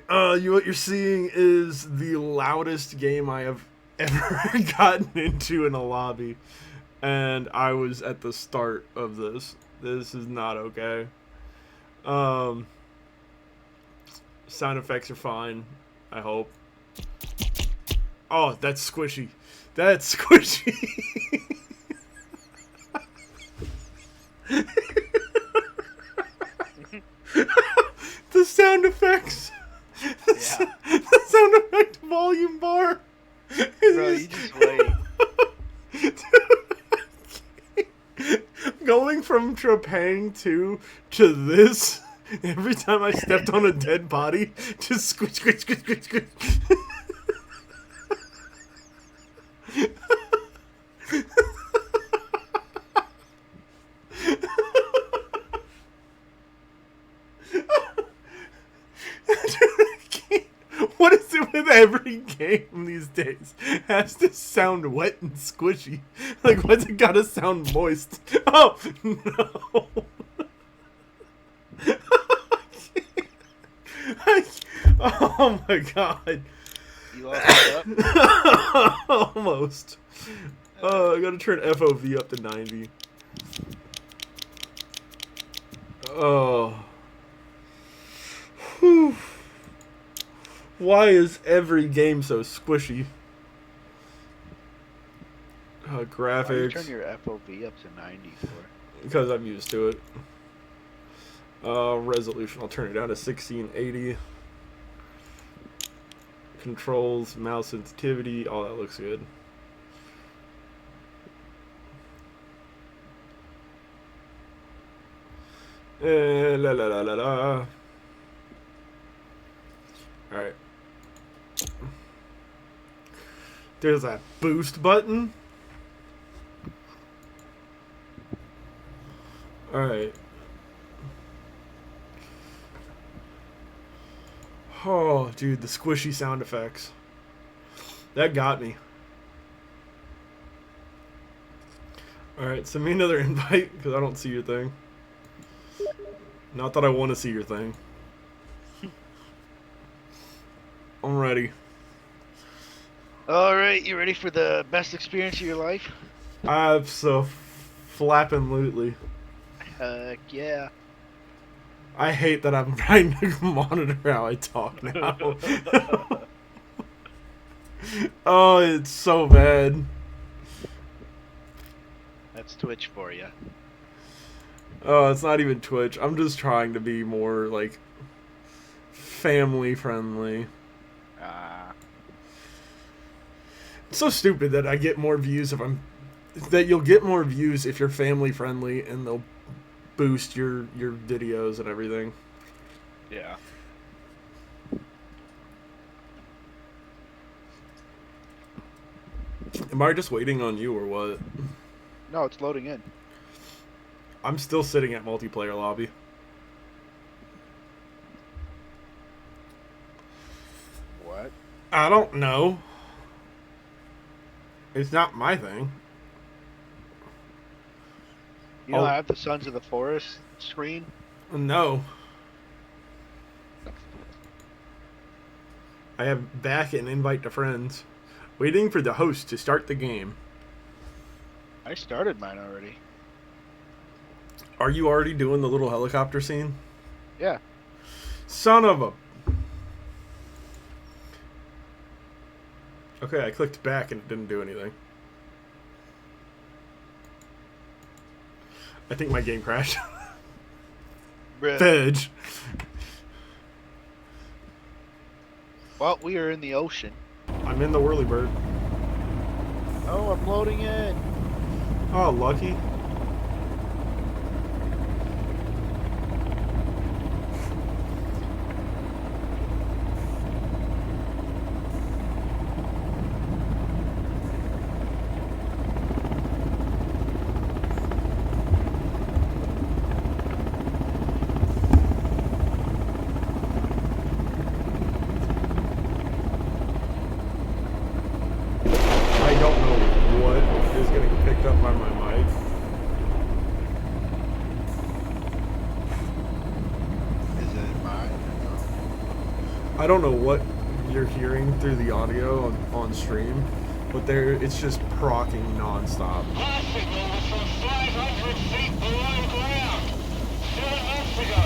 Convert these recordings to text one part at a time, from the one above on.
What you're seeing is the loudest game I have ever gotten into in a lobby, and I was at the start of this. This is not okay. Um, Sound effects are fine. I hope. Oh, that's squishy. That's squishy. The sound effects. Yeah. The sound effect volume bar. Bro, you just wait. Going from Trepang 2 to this, every time I stepped on a dead body, just squish, squish, squish, squish, squish. What is it with every game these days? It has to sound wet and squishy. Like, what's it gotta sound moist? Oh, no. Oh my god. You all set up? Almost. I gotta turn FOV up to 90. Oh. Whew. Why is every game so squishy? Why do you Graphics. turn your FOV up to 90 for? Because I'm used to it. Resolution, I'll turn it down to 1680. Controls, mouse sensitivity, all that looks good. La la la la la. Alright. There's that boost button. Alright. Oh, dude, the squishy sound effects. That got me. Alright, send me another invite, because I don't see your thing. Not that I want to see your thing. I'm ready. Alright, you ready for the best experience of your life? Flappin' Heck yeah. I hate that I'm trying to monitor how I talk now. Oh, it's so bad. That's Twitch for you. Oh, it's not even Twitch. I'm just trying to be more, like, family friendly. It's so stupid that I get more views if I'm... That you'll get more views if you're family friendly and they'll boost your videos and everything. Yeah. Am I just waiting on you or what? No, it's loading in. I'm still sitting at multiplayer lobby. What? I don't know. It's not my thing. You don't have the Sons of the Forest screen? No. I have back and invite to friends. Waiting for the host to start the game. I started mine already. Are you already doing the little helicopter scene? Yeah. Son of a... Okay, I clicked back and it didn't do anything. I think my game crashed. Fudge. Well, we are in the ocean. I'm in the whirlybird. Oh, I'm loading in. Oh, lucky. I don't know what is getting picked up by my mic. I don't know what you're hearing through the audio on stream, but it's just procking nonstop. Last signal was from 500 feet below ground 7 months ago.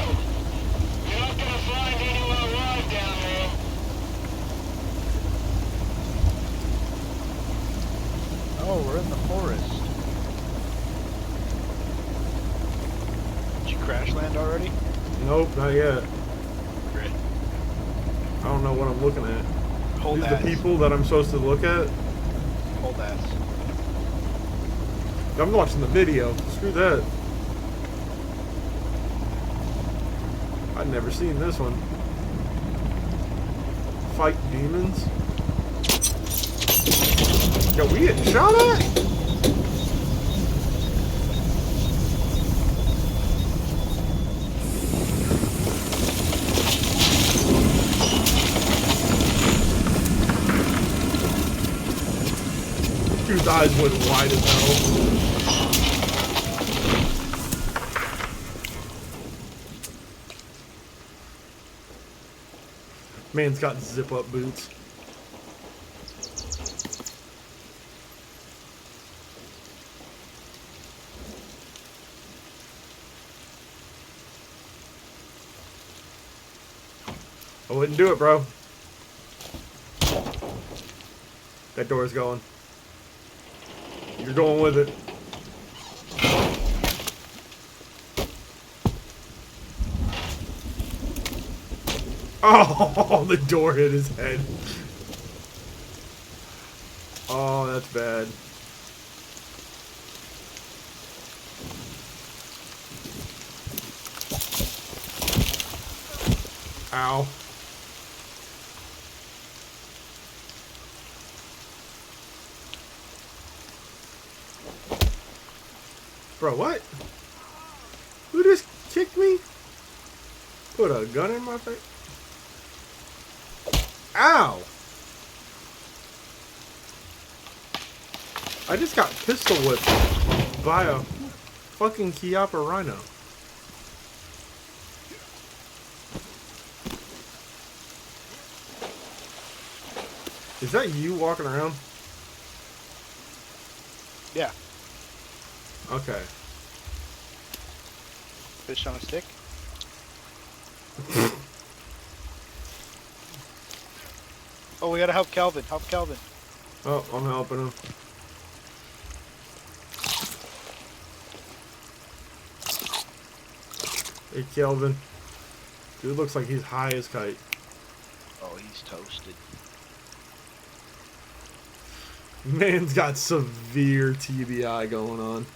You're not going to find anyone alive down there. Oh, we're in the forest. Did you crash land already? Nope, not yet. Great. I don't know what I'm looking at. Hold These that. the people that I'm supposed to look at? Hold that. I'm watching the video. Screw that. I've never seen this one. Fight demons? Yo, we getting shot at? Dude's eyes went wide as hell. Man's got zip-up boots. I wouldn't do it, bro. That door's going. You're going with it. Oh, the door hit his head. Oh, that's bad. Ow. Bro, what? Who just kicked me? Put a gun in my face? Ow! I just got pistol whipped by a fucking Chiapa Rhino. Is that you walking around? Yeah. Okay. Fish on a stick. Oh, we gotta help Calvin. Help Calvin. Oh, I'm helping him. Hey, Kelvin. Dude looks like he's high as kite. Oh, he's toasted. Man's got severe TBI going on.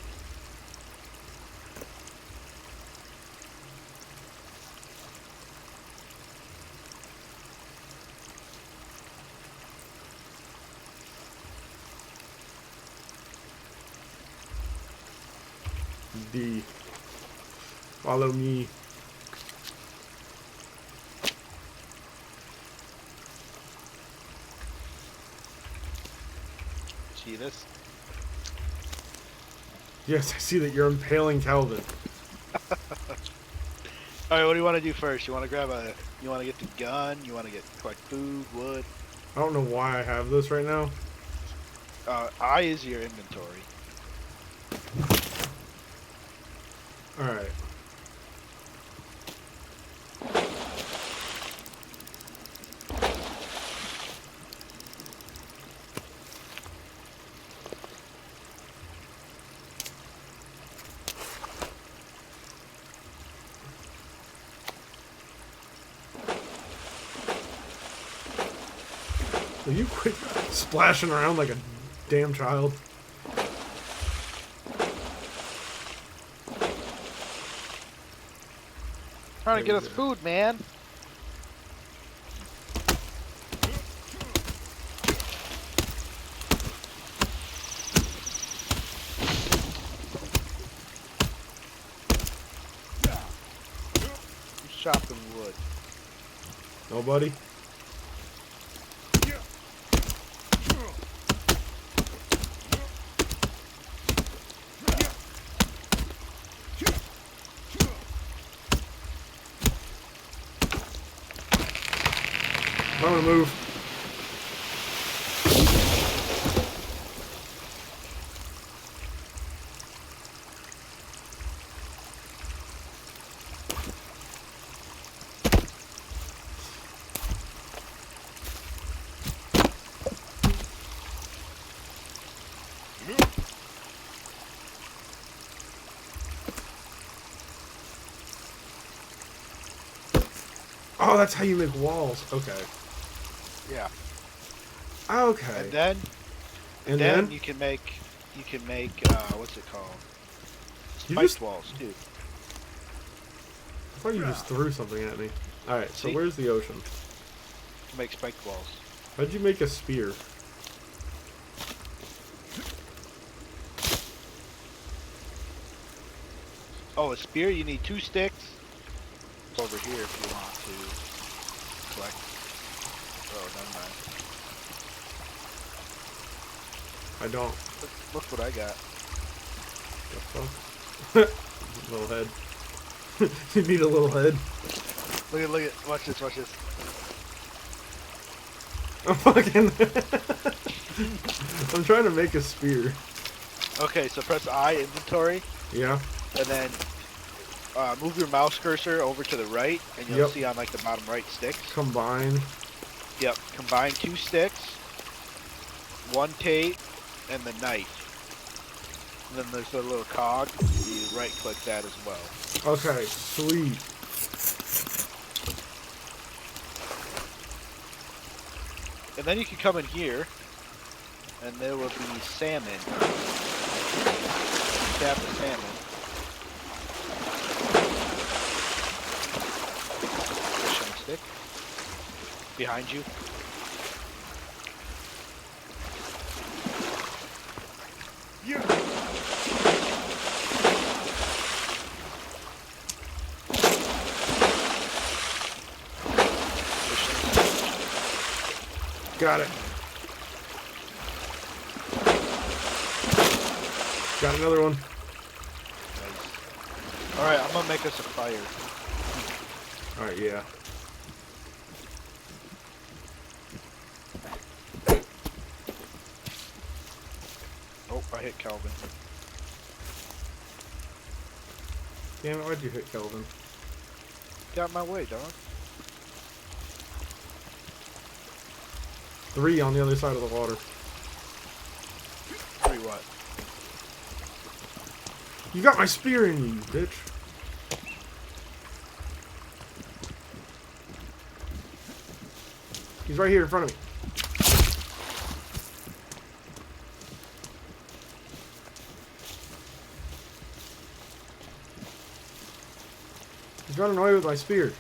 D. Follow me. See this? Yes, I see that you're impaling Calvin. All right, what do you want to do first? You want to grab a? You want to get the gun? You want to get collect food, wood? I don't know why I have this right now. I is your inventory. Alright. Will you quit splashing around like a damn child? Trying to get us food, man. Who's chopping wood? Nobody? I'm gonna move. Oh, that's how you make walls. Okay. Yeah. Okay. And then you can make what's it called? Spiked walls too. I thought you just threw something at me. Alright, so See? where's the ocean? You can make spiked walls. How'd you make a spear? Oh, a spear, you need 2 sticks. It's over here if you want to collect. Oh, never mind. I don't. Look what I got. The fuck? Little head. You need a little head. Look at, watch this. I'm fucking. I'm trying to make a spear. Okay, so press I, inventory, Yeah. and then move your mouse cursor over to the right, and you'll Yep. see on like the bottom right sticks. Combine. Yep, combine 2 sticks, 1 tape, and the knife. And then there's a little cog. You right click that as well. Okay, sweet. And then you can come in here, and there will be salmon. Tap the salmon. Fishing stick. Behind you. Got it. Got another one. Nice. Alright, I'm gonna make us a fire. Alright, yeah. Oh, I hit Calvin. Damn it, why'd you hit Kelvin? Get out of my way, dog. 3 on the other side of the water. 3 what? You got my spear in you, bitch. He's right here in front of me. He's running away with my spear.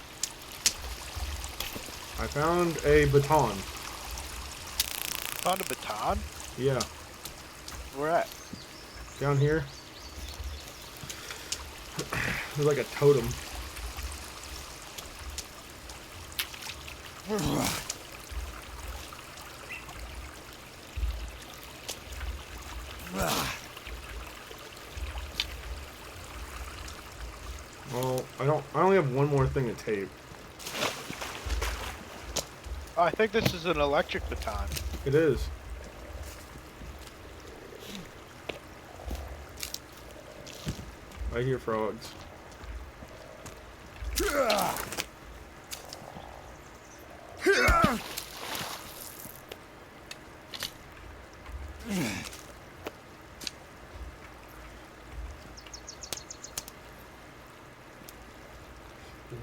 I found a baton. Found a baton? Yeah, Where at? down here. There's like a totem. Well, I only have one more thing of tape. Oh, I think this is an electric baton. It is. I hear frogs.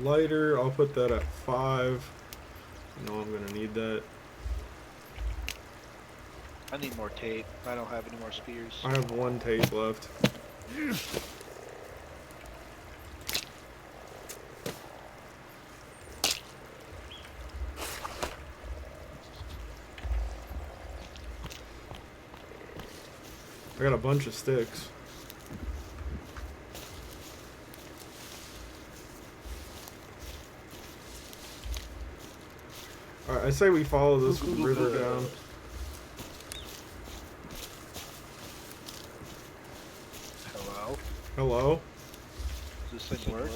Lighter, I'll put that at 5. I know I'm gonna need that. I need more tape. I don't have any more spears. I have 1 tape left. I got a bunch of sticks. Alright, I say we follow this river down. Hello? Hello? Does this thing work?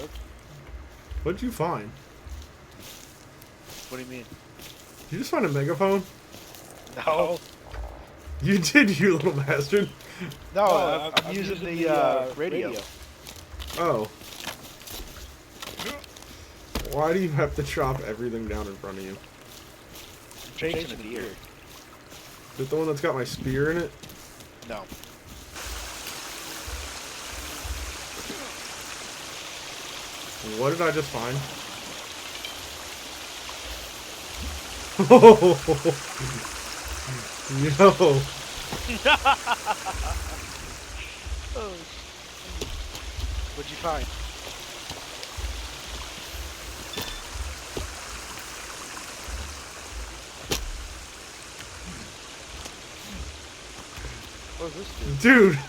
What'd you find? What do you mean? Did you just find a megaphone? No. You did, you little bastard. No, I'm using the radio. Oh. Why do you have to chop everything down in front of you? Chasing a deer. Is it the one that's got my spear in it? No. What did I just find? Oh, no. What'd you find? What does this do? Dude.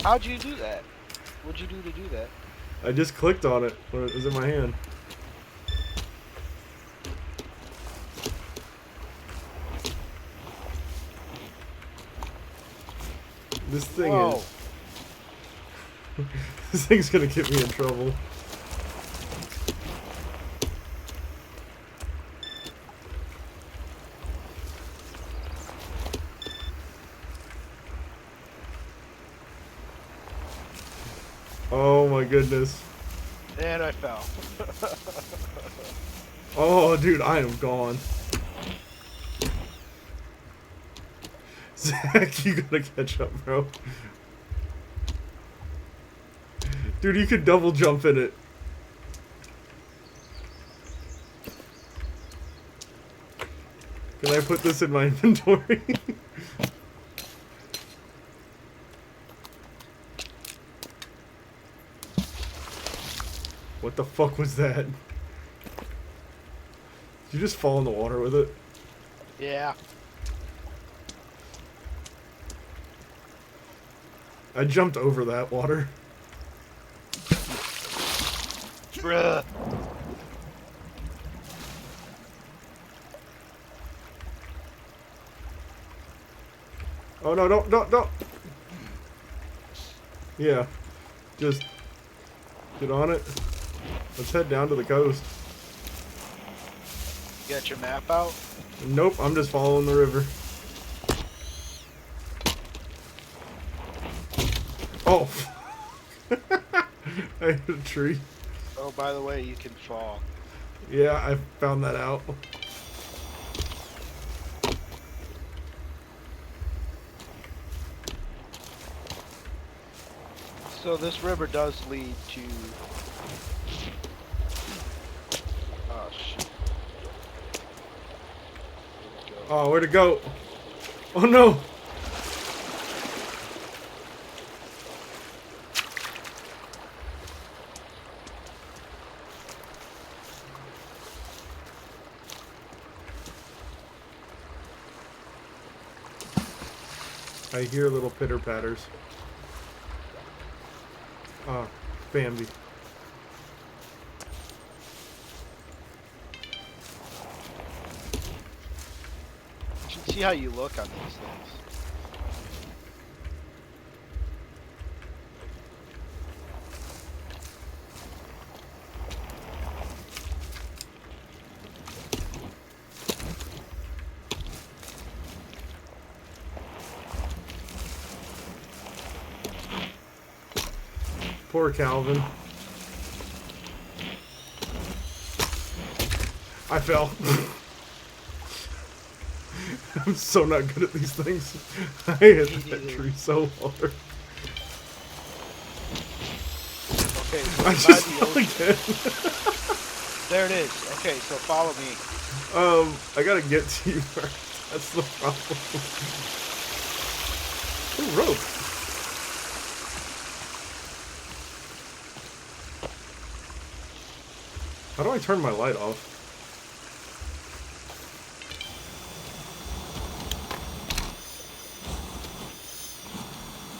How'd you do that? What'd you do to do that? I just clicked on it when it was in my hand. This thing Whoa. is... This thing's gonna get me in trouble. Oh my goodness. And I fell. Oh, dude, I am gone. Zach, you gotta catch up, bro. Dude, you could double jump in it. Can I put this in my inventory? What the fuck was that? Did you just fall in the water with it? Yeah. I jumped over that water. Bruh. Oh no, don't. Yeah. Just get on it. Let's head down to the coast. You got your map out? Nope, I'm just following the river. Oh. I hit a tree. Oh, by the way, you can fall. Yeah, I found that out. So this river does lead to... Oh, shit. Oh, where'd it go? Oh no! I hear little pitter patters. Ah, Bambi. You should see how you look on these things. Poor Calvin. I fell. I'm so not good at these things. I hit that tree so hard. Okay, so I by just the fell ocean. again. There it is. Okay, so follow me. I gotta get to you first. That's the problem. Ooh, rope. How do I turn my light off?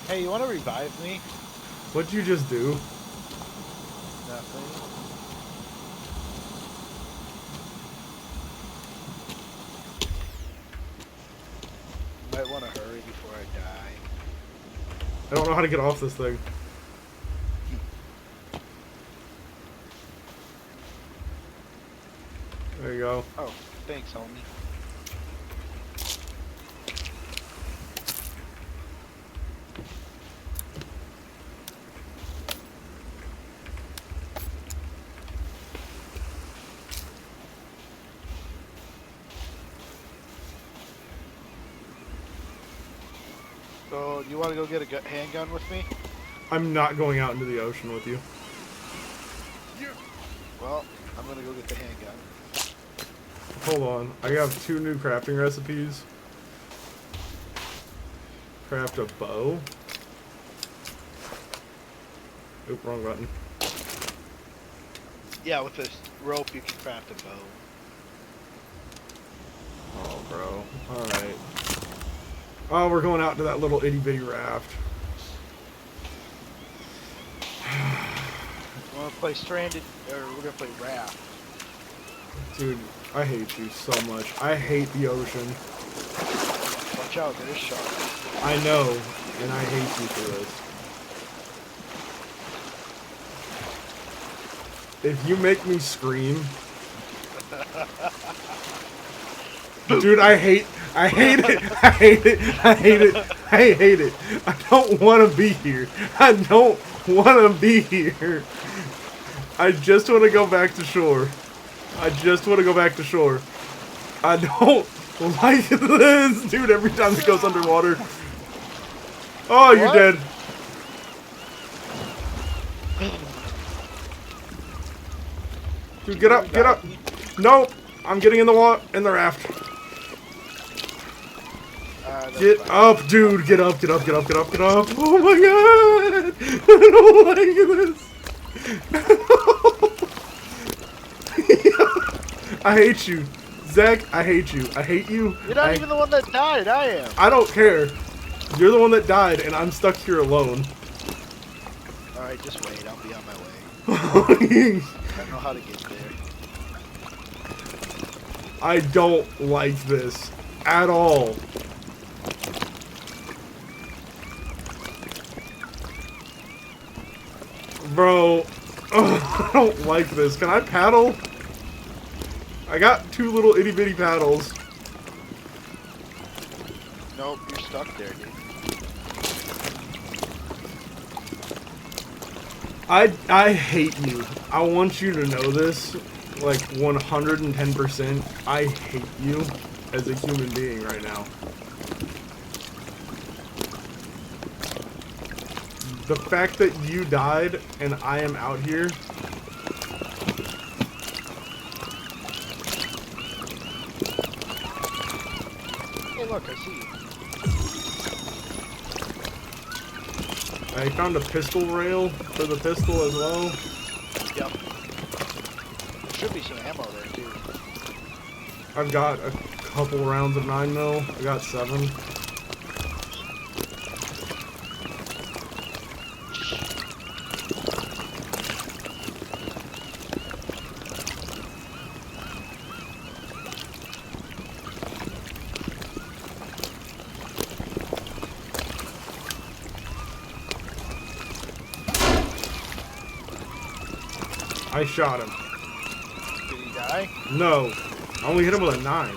Hey, you want to revive me? What'd you just do? Nothing. Might want to hurry before I die. I don't know how to get off this thing. There you go. Oh, thanks, homie. So, you want to go get a handgun with me? I'm not going out into the ocean with you. Well, I'm gonna go get the handgun. Hold on. I have 2 new crafting recipes. Craft a bow. Oop, wrong button. Yeah, with this rope you can craft a bow. Oh, bro. Alright. Oh, we're going out to that little itty bitty raft. We're gonna play Stranded, or we're gonna play Raft. Dude, I hate you so much. I hate the ocean. Watch out, there's sharks. I know, and I hate you for this. If you make me scream... Dude, I hate it. I hate it. I hate it. I hate it. I don't want to be here. I don't want to be here. I just want to go back to shore. I just want to go back to shore. I don't like this. Dude, every time it goes underwater. Oh, you're What? dead. Dude, get up, get up. Nope. I'm getting in the water, in the raft. Get Fine. up, dude. Get up, get up, get up, get up, get up. Oh my god. I don't like this. I hate you. Zach, I hate you. I hate you. You're not even the one that died, I am. I don't care. You're the one that died, and I'm stuck here alone. Alright, just wait, I'll be on my way. I know how to get there. I don't like this at all. Bro, I don't like this. Can I paddle? I got 2 little itty bitty paddles. Nope, you're stuck there, dude. I hate you. I want you to know this, like 110%. I hate you as a human being right now. The fact that you died and I am out here. Hey, look, I see you. I found a pistol rail for the pistol as well. Yep. There should be some ammo there, too. I've got a couple rounds of 9mm. I got 7. I shot him. Did he die? No. I only hit him with a 9.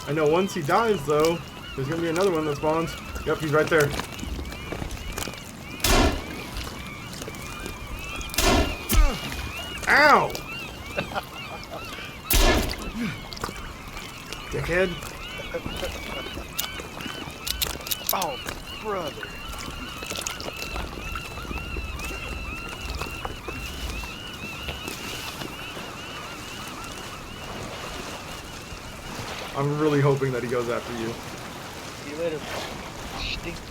I know once he dies, though, there's gonna be another one that spawns. Yep, he's right there. Ow! Dickhead. Oh, brother. I'm really hoping that he goes after you. See you later, stinky.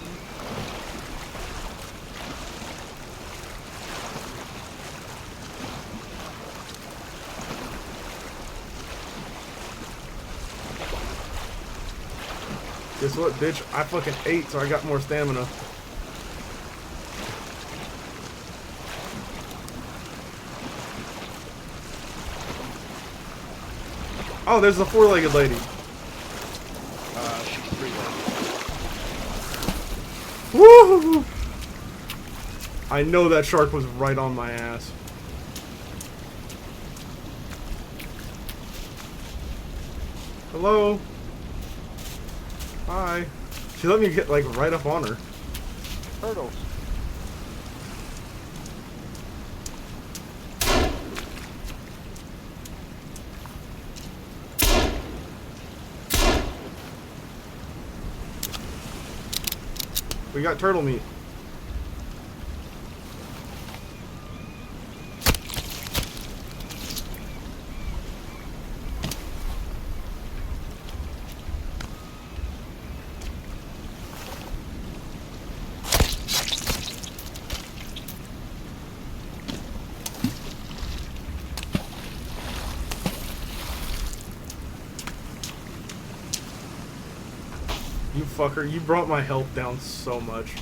Guess what, bitch? I fucking ate, so I got more stamina. Oh, there's the four-legged lady. She's three-legged. Woo! I know that shark was right on my ass. Hello? Hi. She let me get, like, right up on her. Turtles. We got turtle meat. You fucker, you brought my health down so much.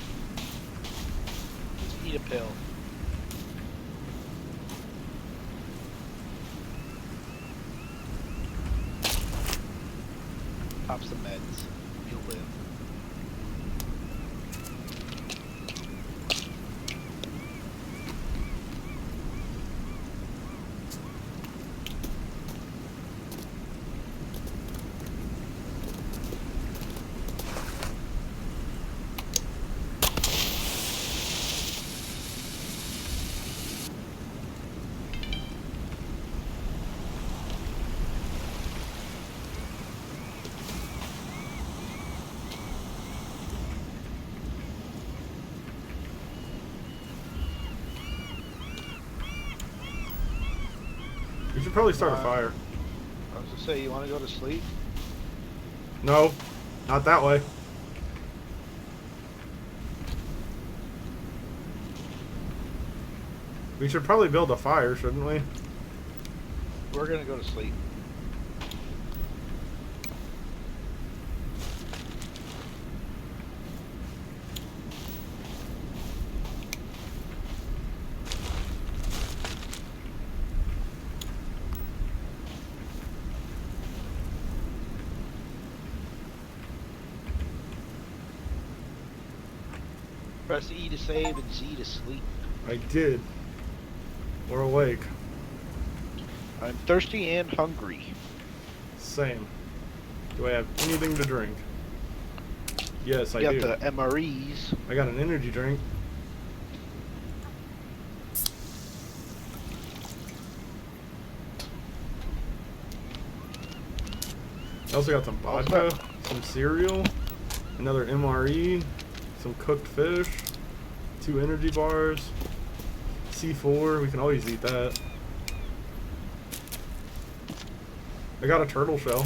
Just eat a pill. Pop some meds. You'll live. You should probably start a fire. I was gonna say, you want to go to sleep? No, not that way. We should probably build a fire, shouldn't we? We're gonna go to sleep. Press E to save and Z to sleep. I did. We're awake. I'm thirsty and hungry. Same. Do I have anything to drink? Yes, I Got do. the MREs. I got an energy drink. I also got some vodka, some cereal, another MRE, some cooked fish, 2 energy bars, C4, we can always eat that. I got a turtle shell.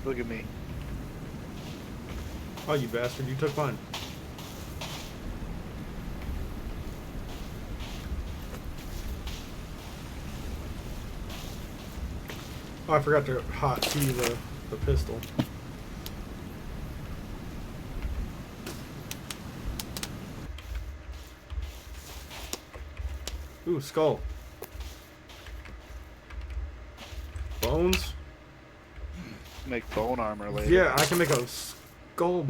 Look at me. Oh, you bastard, you took mine. Oh, I forgot to hotkey the pistol. Ooh, skull. Bones? Make bone armor later. Yeah, I can make a skull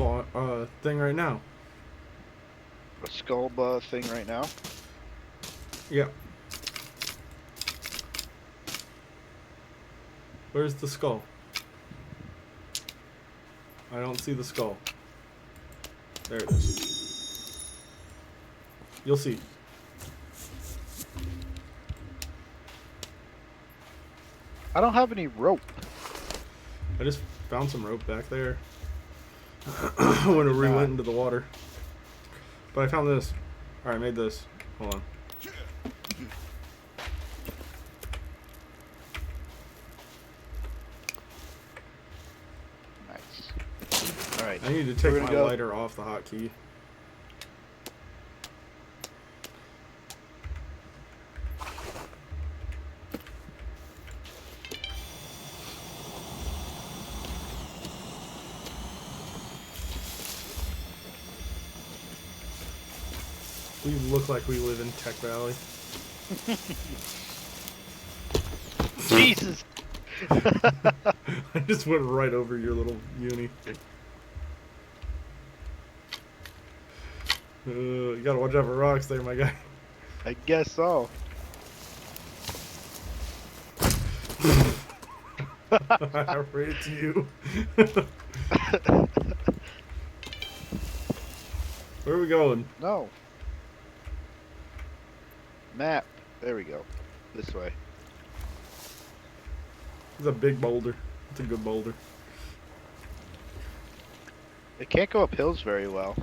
thing right now. A skull thing right now. Yeah. Where's the skull? I don't see the skull. There it is. You'll see. I don't have any rope. I just found some rope back there when we went into the water. But I found this. Alright, I made this. Hold on. Nice. Alright. I need to take We're my gonna go. lighter off the hotkey. We look like we live in Tech Valley. Jesus. I just went right over your little uni. You gotta watch out for rocks there, my guy. I guess so. I ran it to you. Where are we going? No. Map. There we go. This way. It's a big boulder. It's a good boulder. It can't go up hills very well.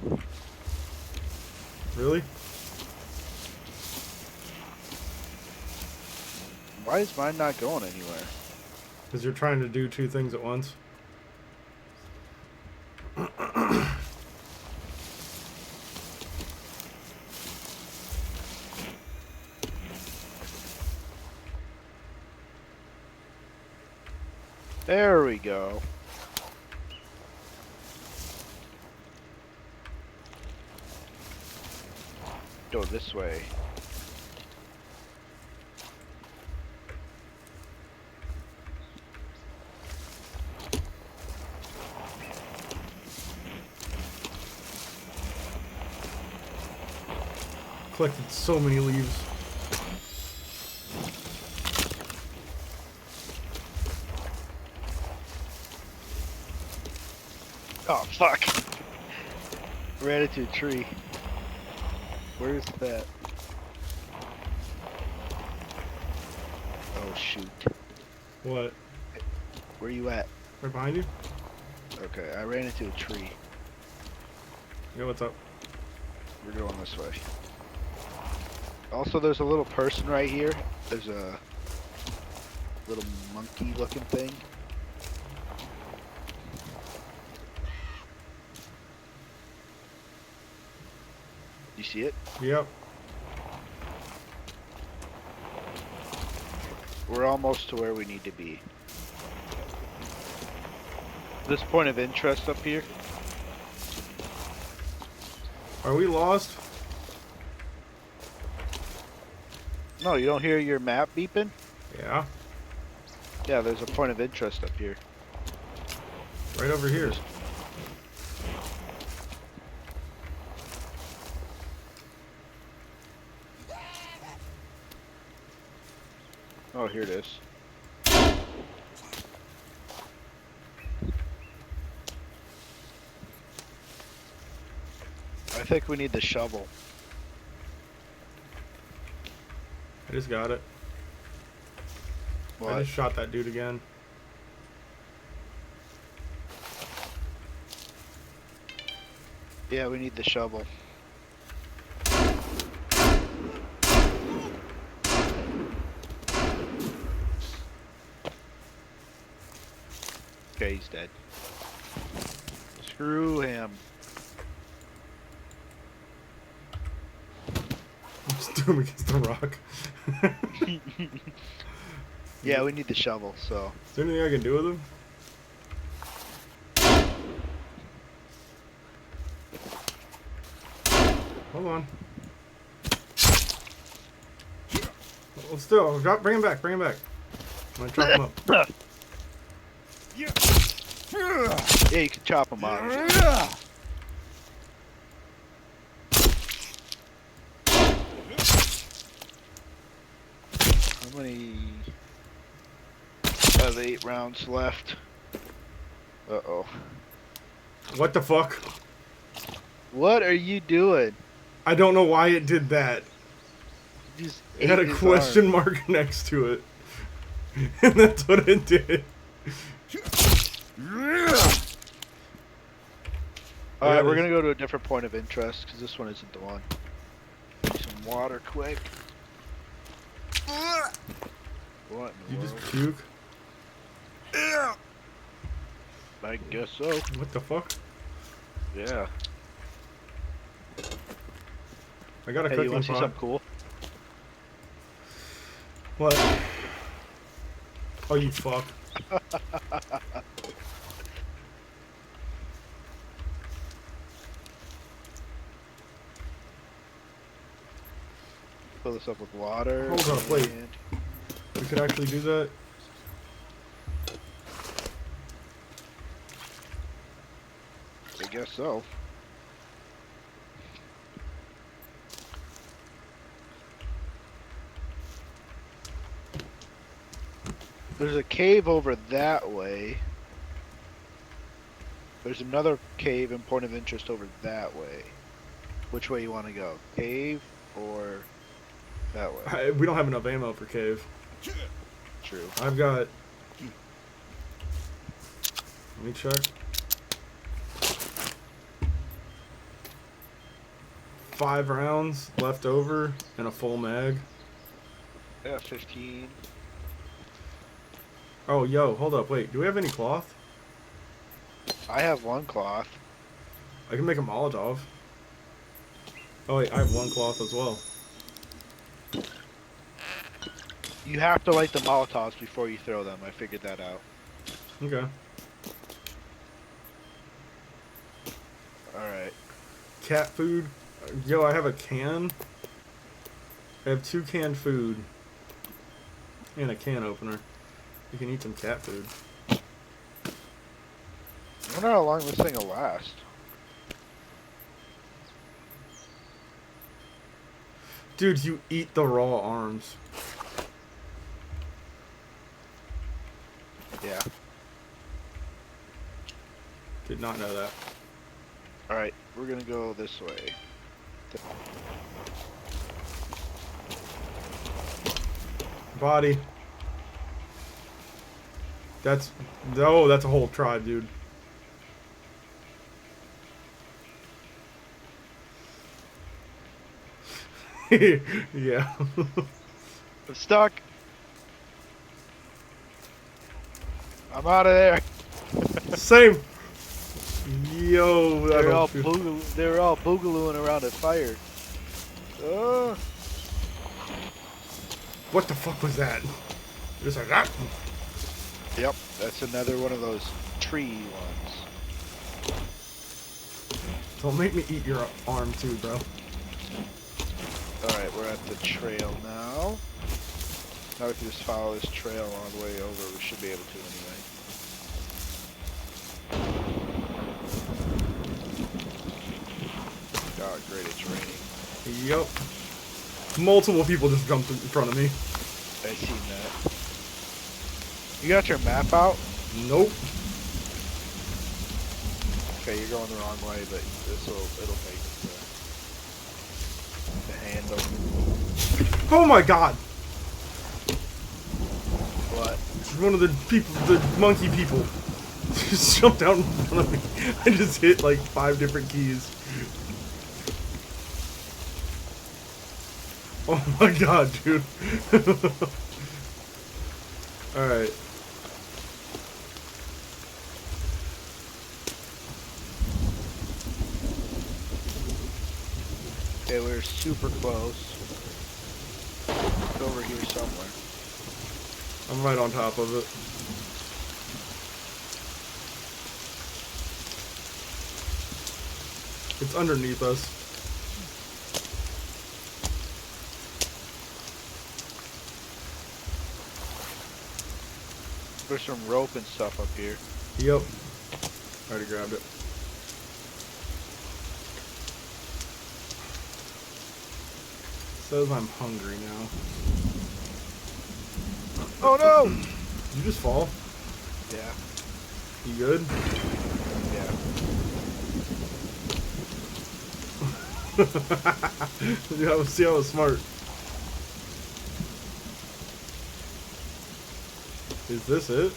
Really? Why is mine not going anywhere? Because you're trying to do two things at once. There we go. Go this way. Collected so many leaves. Oh, fuck. Ran into a tree. Where's that? Oh, shoot. What? Where you at? Right behind you? Okay, I ran into a tree. Yeah, what's up? We're going this way. Also, there's a little person right here. There's a little monkey-looking thing. You see it? Yep. We're almost to where we need to be. This point of interest up here. Are we lost? No, you don't hear your map beeping? Yeah. Yeah, there's a point of interest up here. Right over here. Oh, here it is. I think we need the shovel. I just got it. I What? just shot that dude again. Yeah, we need the shovel. Okay, he's dead. Screw him. Just threw him against the rock. Yeah, we need the shovel, so. Is there anything I can do with him? Hold on. Well, still, bring him back, bring him back. I'm gonna chop him up. Yeah, you can chop him out. How many? I have 8 rounds left. Uh-oh. What the fuck? What are you doing? I don't know why it did that. You just It had ate a his question arm. mark next to it. And that's what it did. Alright, we're gonna go to a different point of interest, because this one isn't the one. Need some water quick. What in You the just world? puke? I guess so. What the fuck? Yeah. I got a Hey, you cooking wanna see pot. something cool? What? Oh, you fuck. Fill this up with water. Hold up, wait. and- We could actually do that. I guess so. There's a cave over that way. There's another cave and point of interest over that way. Which way you want to go? Cave or that way? We don't have enough ammo for cave. True. I've got... Let me check. 5 rounds left over and a full mag. Yeah, 15. Oh, yo, hold up, wait. Do we have any cloth? I have 1 cloth. I can make a Molotov. Oh, wait, I have 1 cloth as well. You have to light the Molotovs before you throw them. I figured that out. Okay. Alright. Cat food. Yo, I have a can. I have 2 canned food. And a can opener. You can eat some cat food. I wonder how long this thing will last. Dude, you eat the raw arms. Yeah. Did not know that. Alright, we're gonna go this way. Body. That's... Oh, that's a whole tribe, dude. Yeah. I'm stuck. I'm out of there. Same. Yo, They're all boogalooing around a fire. what the fuck was that? Just like that. Yep, that's another one of those tree ones. Don't make me eat your arm too, bro. Alright, we're at the trail now. Now we can just follow this trail all the way over. We should be able to anyway. Oh, great, it's raining. Yup. Multiple people just jumped in front of me. I seen that. You got your map out? Nope. Okay, you're going the wrong way, but it'll make the handle. Oh my god! What? One of the people, the monkey people, just jumped out in front of me. I just hit like 5 different keys. Oh my god, dude. Alright. Okay, we're super close. It's over here somewhere. I'm right on top of it. It's underneath us. There's some rope and stuff up here. Yep. Already grabbed it. Says I'm hungry now. Oh no! Did you just fall? Yeah, You good? yeah. Yeah, let's see how it's smart. Is this it?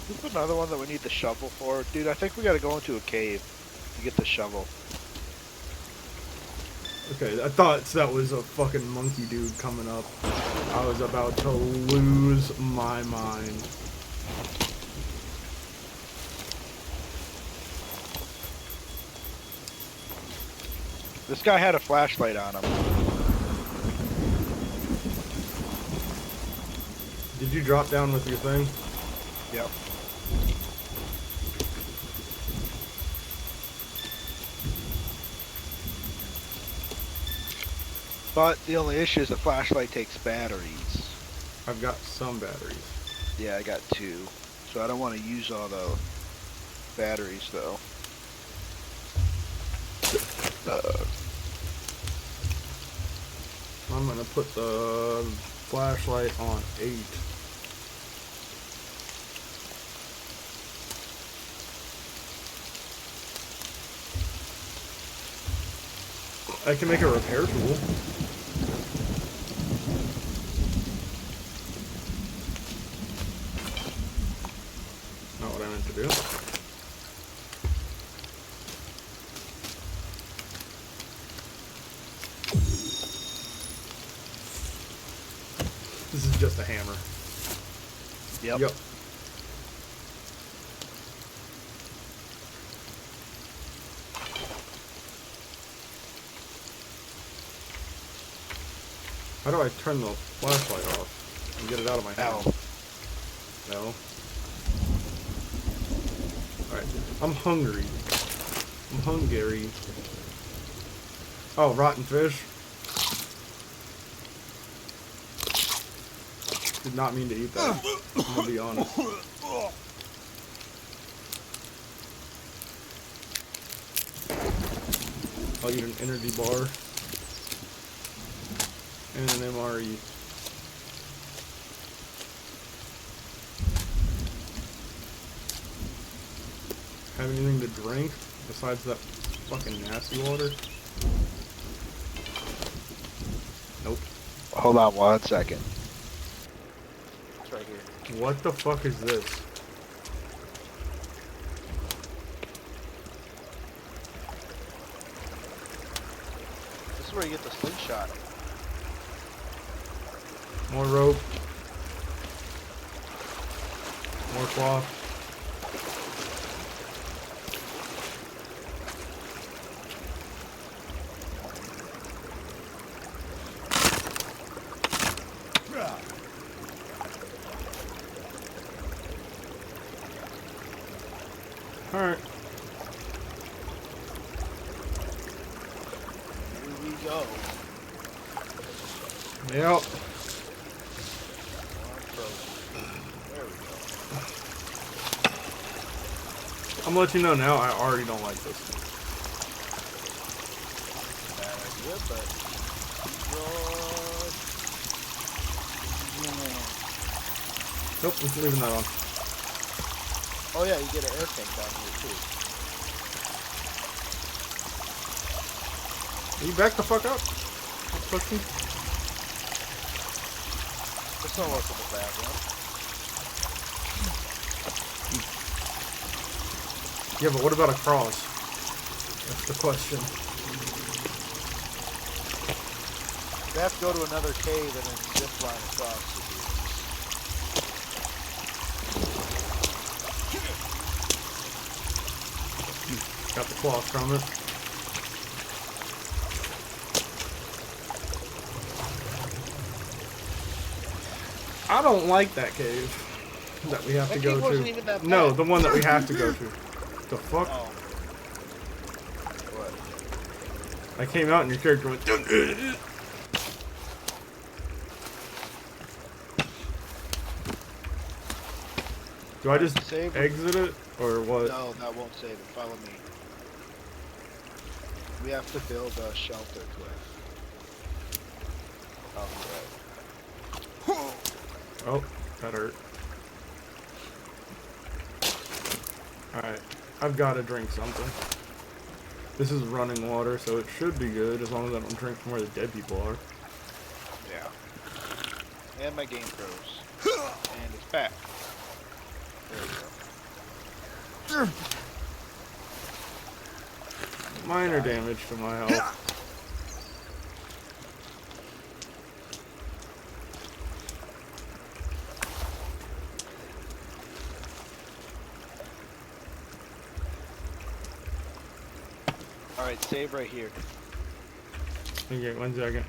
This is another one that we need the shovel for. Dude, I think we gotta go into a cave to get the shovel. Okay, I thought that was a fucking monkey dude coming up. I was about to lose my mind. This guy had a flashlight on him. Did you drop down with your thing? Yep. But the only issue is the flashlight takes batteries. I've got some batteries. Yeah, I got 2. So I don't want to use all the batteries though. I'm gonna put the flashlight on 8. I can make a repair tool. Not what I meant to do. This is just a hammer. Yep. How do I turn the flashlight off and get it out of my hand? No. Alright. I'm hungry. I'm hungry. Oh, rotten fish. Did not mean to eat that. I'm gonna be honest. I'll eat an energy bar. And an MRE. Have anything to drink besides that fucking nasty water? Nope. Hold on 1 second. It's right here. What the fuck is this? This is where you get the slingshot. More rope. More cloth. Alright. Here we go. Yep. There we go. I'm gonna let you know now, I already don't like this. Bad idea, but Nope, just leaving that on. oh yeah, you get an air tank down here too. You back the fuck up. Don't push me. This don't look like a bad one. Yeah, but what about a cross? That's the question. You have to go to another cave and then zip line across to do this. Got the cloth from it. I don't like that cave that we have That to cave go wasn't to. even that No, bad. the one that we have to go to. The fuck? Oh. What? I came out and your character went. Do I just Save. exit it or what? No, that won't save it. Follow me. We have to build a shelter quick. Oh, Oh, that hurt. Alright, I've got to drink something. This is running water, so it should be good as long as I don't drink from where the dead people are. yeah. And my game froze. And it's back. There we go. Minor damage to my health. Alright, save right here. Okay, 1 second.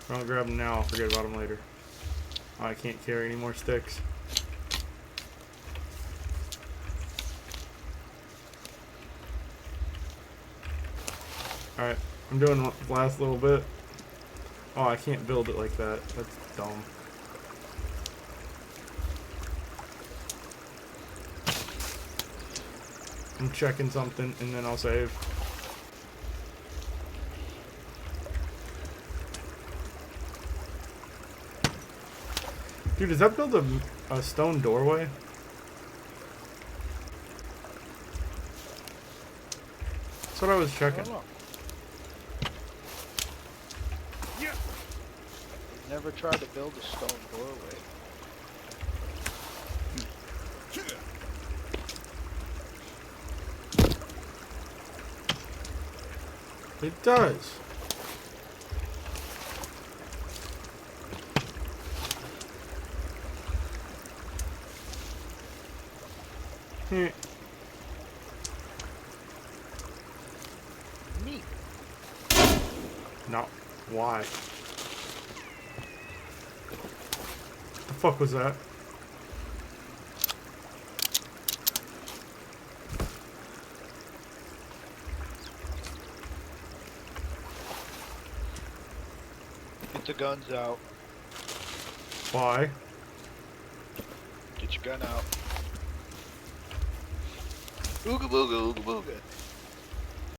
If I don't grab them now, I'll forget about them later. Oh, I can't carry any more sticks. Alright, I'm doing the last little bit. Oh, I can't build it like that. That's dumb. I'm checking something and then I'll save. Dude, does that build a stone doorway? That's what I was I checking. don't know. Never tried to build a stone doorway. It does. Hmm. Neat. No. Why? The fuck was that? Get the guns out. Why? Get your gun out. Ooga booga, ooga booga.